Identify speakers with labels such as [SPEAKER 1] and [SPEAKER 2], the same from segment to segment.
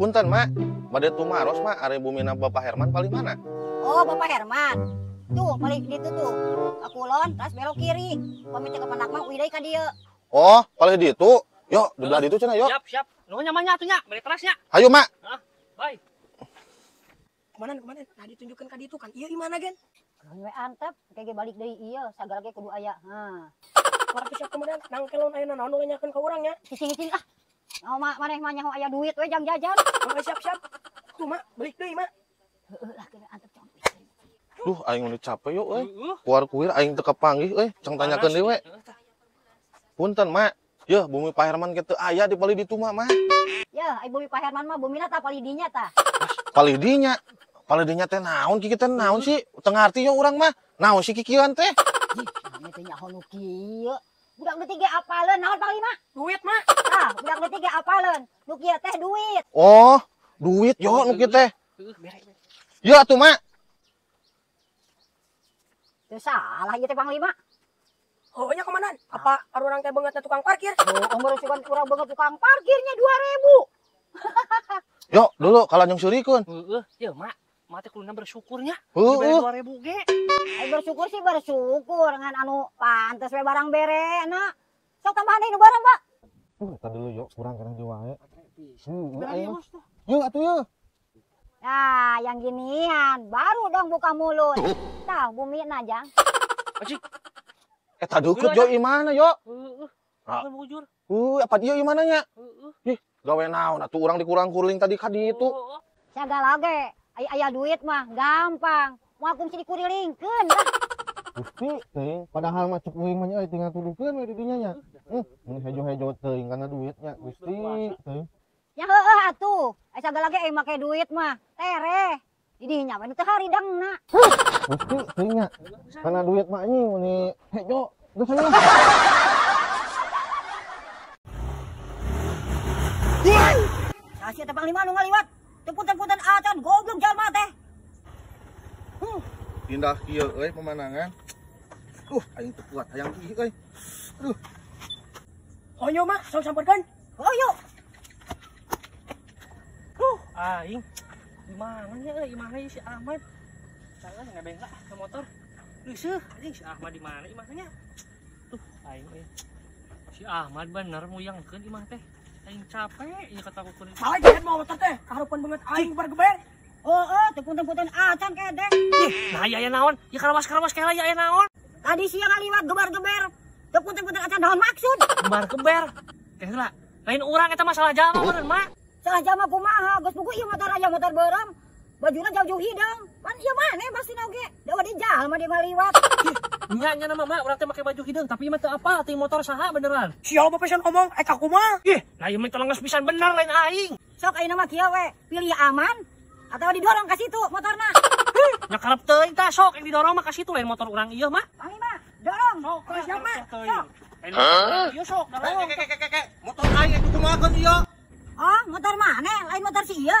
[SPEAKER 1] Punten, Mak. Bade tumaros, Mak. Are bumina Bapak Herman paling mana?
[SPEAKER 2] Oh, Bapak Herman. Tuh, paling di tuh. Akulon, terus belok kiri. Pamit ke panak mah uidai ka dieu.
[SPEAKER 1] Oh, paling di itu. Yuk, di belah di itu cenah, yuk.
[SPEAKER 3] Siap. Nu nyamannya atuh nya, balik terasnya.
[SPEAKER 1] Hayu, Mak.
[SPEAKER 3] Bye.
[SPEAKER 4] Kemana? Nah, ditunjukkan ka ditu kan. Iya imana gen?
[SPEAKER 2] We antep, kayak balik deui ieu, sagala ge kudu aya.
[SPEAKER 4] Warti siap kemudian nang kelon aya naon nu nanyakeun ka urang nya.
[SPEAKER 2] Cicing-cicing ah. Oh, maneh mah nyaho aya duit we jang jajan.
[SPEAKER 4] Siap. Tuh, Mak, balik deui, Mak.
[SPEAKER 2] Heueuh lah kena antep cong.
[SPEAKER 1] Duh, aing nu capek yuk, Kuar kuir aing teu kapanggih, cang tanyakeun deui we. Punten, Mak. Yeuh, bumi Pak Herman kitu aya di pali ditu mah, Mak.
[SPEAKER 2] Ya, ai bumi Pak Herman mah bumina tah palidinya tah.
[SPEAKER 1] Palidinya. Palidinya teh naon ki teh naon sih? Teu ngarti yo urang mah. Naon sih kikieuan teh?
[SPEAKER 2] Ih, teh nyaho nu kieu. Budak leutik ge apaleun naon paling mah?
[SPEAKER 4] Duit, Mak.
[SPEAKER 2] Tah, budak leutik ge apaleun. Nu kieu teh duit.
[SPEAKER 1] Oh, duit yo nu kieu teh.
[SPEAKER 4] Bere.
[SPEAKER 1] Yo atuh, Mak.
[SPEAKER 2] Teu salah ieu teh Panglima.
[SPEAKER 4] Oh, nya komandan. Apa arurang teh beungeutna tukang parkir?
[SPEAKER 2] Oh, ngeurusikan urang beungeut tukang parkirnya 2000.
[SPEAKER 1] Yo, dulu kalau nyong surikeun.
[SPEAKER 3] Ya, Mak. Mak teh kuluna bersyukurnya.
[SPEAKER 1] Heeh.
[SPEAKER 3] 2000 ge.
[SPEAKER 2] Ai bersyukur sih bersyukur ngan anu pantes we barang berena. Sok tambahan deui nu barang, Pak.
[SPEAKER 1] Tah dulu yo, kurang kana di wae.
[SPEAKER 3] Ayo.
[SPEAKER 1] Yo atuh yo.
[SPEAKER 2] Nah, yang ginian baru dong buka mulut. Tah, bumi najang.
[SPEAKER 3] Acik.
[SPEAKER 1] Eta deukeut yo imana yo?
[SPEAKER 3] Heeh.
[SPEAKER 1] Ah.
[SPEAKER 3] Kan bujur.
[SPEAKER 1] Apa dia imana nya?
[SPEAKER 3] Heeh.
[SPEAKER 1] Ih, gawe naon atuh urang dikurang kuring tadi ka ditu.
[SPEAKER 2] Sagala ge aya duit mah gampang. Moal kungsi dikurilingkeun lah.
[SPEAKER 1] Gusti teuing, padahal mah cek uing mah nya tinggal tuduhkeun we di dinya nya. Mun hejo-hejo teuing kana duitnya Gusti teuing.
[SPEAKER 2] Ya heueuh atuh. Ai sagala ge ai make duit mah tereh. Di dinya mah teu haridangna.
[SPEAKER 1] Gusti teuing nya. Kana duit mah anjing mun hejo geus nya.
[SPEAKER 2] Sasia teh Panglima nu ngaliwat. Teu punten-punten acan goblok jalma teh.
[SPEAKER 1] Indah kieu euy pemandangan. Aing teu kuat hayang kieu euy. Aduh.
[SPEAKER 4] Hoyo, Mak, sok sampeurkeun.
[SPEAKER 2] Oh yuk.
[SPEAKER 3] Aing. Di mana nya? Di mana si Ahmad? Saya nebeng lah ke motor. Leuseuk anjing si Ahmad di mana imahnya? Aing si Ahmad bener muyangkeun imah teh. Aing capek ieu katakukeun.
[SPEAKER 4] Salah jahat bawa motor teh. Kaharupan beungeut aing bergeber.
[SPEAKER 2] Oh, teu punten-punten acan kedeh.
[SPEAKER 3] Nah, ya naon? Ya karawas-karawas kayak ya naon?
[SPEAKER 2] Tadi siang ngaliwat gebar-geber. Teu punten-punten acan naon maksud?
[SPEAKER 3] Gebar-geber. Kayak lah. Lain urang eta masalah jalma bener, Mak.
[SPEAKER 2] Salah jama kumaha, geus buku ieu motor aya motor beureum. Bajuna jauh-jauh hidung. Pan ieu maneh basina oge. Dawa di jalma dia ngaliwat.
[SPEAKER 3] Nya nama Mak urang teh make baju hidung tapi ieu mah teu apa, teh motor saha beneran.
[SPEAKER 4] Siapa pesan omong? Ka kumaha?
[SPEAKER 3] Lah ieu mah tolong geus pisan bener lain aing.
[SPEAKER 2] Sok ayeuna mah kieu we, pilih aman atau didorong ka situ motorna.
[SPEAKER 3] Nya karep teuing tah sok yang didorong mah ka situ lain motor urang ieu mah.
[SPEAKER 2] Panglima, dorong.
[SPEAKER 3] Sok
[SPEAKER 2] Siap, Mak.
[SPEAKER 3] Sok. Ieu sok dorong.
[SPEAKER 1] Motor aing itu kumahakeun ieu?
[SPEAKER 2] Oh, motor maneh, lain motor si ieu.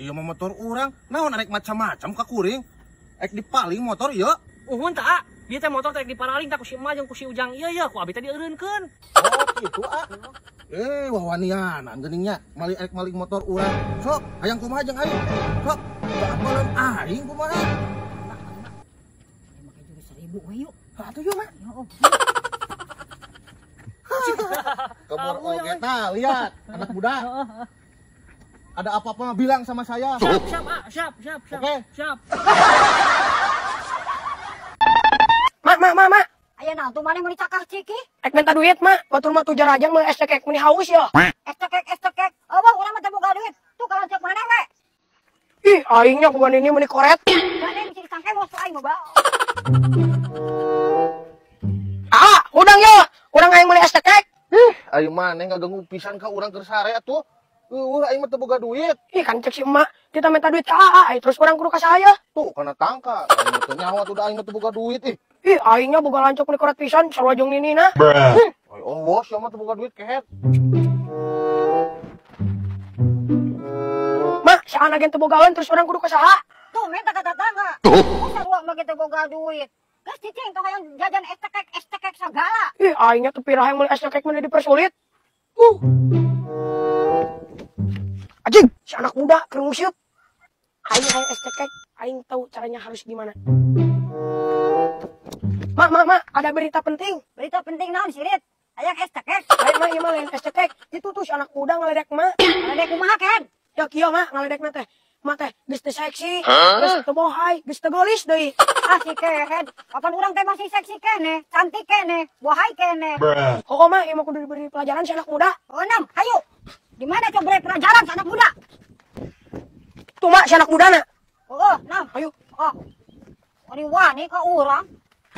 [SPEAKER 1] Ieu mah motor urang. Naon arek macam-macam ka kuring? Ek dipaling motor ieu.
[SPEAKER 3] Uhun tah. Ieu teh motor teh diparaling tah ku si emak jeung ku si ujang ieu ku abi teh dieureunkeun.
[SPEAKER 1] Oh, kitu wawanianan geuning nya. Maling motor urang. Sok, hayang kumaha jeung aing. Sok, teu apalan aing kumaha.
[SPEAKER 2] Make juri 1000 we yuk.
[SPEAKER 4] Atuh yuk, Mak.
[SPEAKER 1] Kebor oge tah, lihat anak muda. Ada apa-apa bilang sama saya.
[SPEAKER 3] Siap.
[SPEAKER 1] Oke.
[SPEAKER 3] Siap.
[SPEAKER 4] Mak.
[SPEAKER 2] Aya naon tuh maneh meuli cakar ciki?
[SPEAKER 4] Ek minta duit, Mak. Batur mah tujar aja mah estek meni haus ya.
[SPEAKER 2] Estekek. Oh, bang, urang mah teu boga duit. Tuh kalancek maneh we.
[SPEAKER 4] Ih, aingnya bukan ini meni koret.
[SPEAKER 2] Maneh mesti disangke bos aing mah, Bang.
[SPEAKER 4] Udang ya. Urang aing meuli estek.
[SPEAKER 1] Aing maneh ngaganggu pisan ka urang keur sare atuh. Aing mah teu boga duit.
[SPEAKER 4] Ih, kan cek si emak. Kita minta duit ke AA, terus orang kudu ka saya.
[SPEAKER 1] Tuh, kana tangka. Aing teu nyawa tuh aing mah teu boga duit ih.
[SPEAKER 4] Ih, aingnya boga lancok meni koret pisan, sarua jeung ninina.
[SPEAKER 1] Oi, om bos, ya mah teu boga duit kehet.
[SPEAKER 4] Mak, si anak yang teu bogaeun terus orang kudu ka saha?
[SPEAKER 2] Tuh, minta kata tangga. Oh, sarua mah teu boga duit. Geus cicing tong hayang jajan estekek sagala.
[SPEAKER 4] Ih, aingnya teu pirah yang meuli estek meni dipersulit. Anjing, si anak muda kerumusyuk. Aing es cekek, aing tahu caranya harus gimana. Mak, ada berita penting.
[SPEAKER 2] Berita penting naon sirit? Aya es cekek.
[SPEAKER 4] Aing mah ieu mah lain es cekek. Itu tuh si anak muda ngaledek mah.
[SPEAKER 2] Ada kumaha Ken?
[SPEAKER 4] Ya kieu mah ngaledekna teh. Mah teh geus teu seksi, geus teu bohai, geus teu geulis deui.
[SPEAKER 2] Ah si Ken. Kapan urang teh masih seksi kene, cantik kene, bohai kene.
[SPEAKER 4] Kok mah ieu mah kudu diberi pelajaran si anak muda.
[SPEAKER 2] Oh nam, hayu. Di mana coba beri pelajaran si anak muda?
[SPEAKER 4] Tuh mak si anak muda na.
[SPEAKER 2] Oh, nam.
[SPEAKER 4] Ayo.
[SPEAKER 2] Oh. Ari wani ka urang.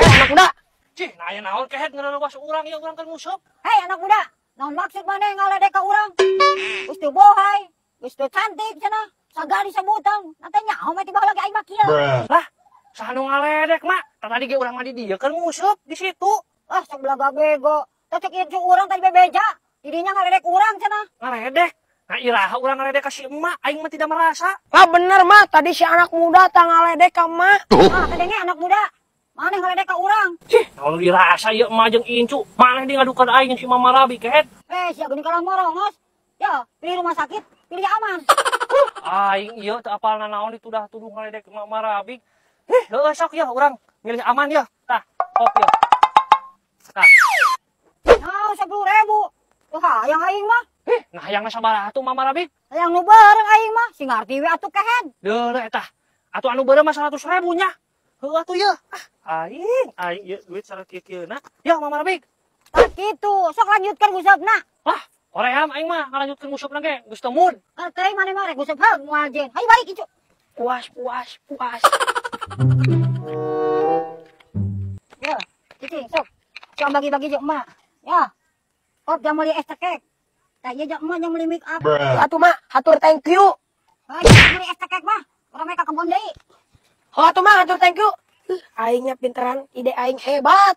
[SPEAKER 4] Anak muda.
[SPEAKER 3] Cih, nah aya naon kehet ngerewas urang ieu urang keur musuh.
[SPEAKER 2] Hei anak muda, naon maksud maneh ngaledek ka urang? Geus teu bohai, geus teu cantik cenah. Sagari sebutan, nanti nyaho mah tiba lagi aing mah kieu.
[SPEAKER 3] Lah, saha nu ngaledek mak? Tadi ge urang mah di dieu keur musuh di situ.
[SPEAKER 2] Ah, sebelah bego. Teh cek ieu urang tadi bebeja. Didinya ngaledek urang cenah.
[SPEAKER 3] Ngaledek. Nah iraha urang ngaledek ka si emak, aing mah tidak merasa.
[SPEAKER 4] Ah bener mak, tadi si anak muda tang ngaledek ka mak.
[SPEAKER 2] Ah, tadi anak muda. Mana ngaledek ka urang?
[SPEAKER 3] Kalau dirasa ieu emak jeung incu, maneh di ngadukeun aing si Mama Rabi kehet.
[SPEAKER 2] Sia geuning kalah morongos. Ya, pilih rumah sakit, pilih aman.
[SPEAKER 3] Aing ieu teu apalna naon ditudah-tuduh ngaledek Mama Rabi. Heueuh sok ya urang milih aman ya. Tah, kop ya. Tah.
[SPEAKER 2] Nah, 10.000. Tuh hayang aing mah.
[SPEAKER 3] Nah hayang sabaraha tuh Mama Rabi?
[SPEAKER 2] Hayang nu bareng aing mah, sing ngarti we atuh kehed.
[SPEAKER 3] Deuleu eta. Atuh anu beureum mah 100.000 nya. Heueuh atuh ieu. Aing ieu duit sare kieu-kieuna. Ya Mama Rabi.
[SPEAKER 2] Tah kitu, sok lanjutkeun gusepna.
[SPEAKER 3] Wah, koream aing mah ngalanjutkeun musupna ge geus teu mood.
[SPEAKER 2] Teh maneh mah rek gusep heug moal jen. Hayu balik icu.
[SPEAKER 4] Puas.
[SPEAKER 2] Ya, cicing sok. Sok bagi-bagi jeung emak. Ya. Kop jang meuli es cekek. Tah ieu jeung emak yang meuli make up.
[SPEAKER 4] Atuh mak, hatur thank you.
[SPEAKER 2] Hayu meuli es cekek mah. Urang mereka kebon deui.
[SPEAKER 4] Oh atuh mak, hatur thank you. Aingnya pinteran, ide aing hebat.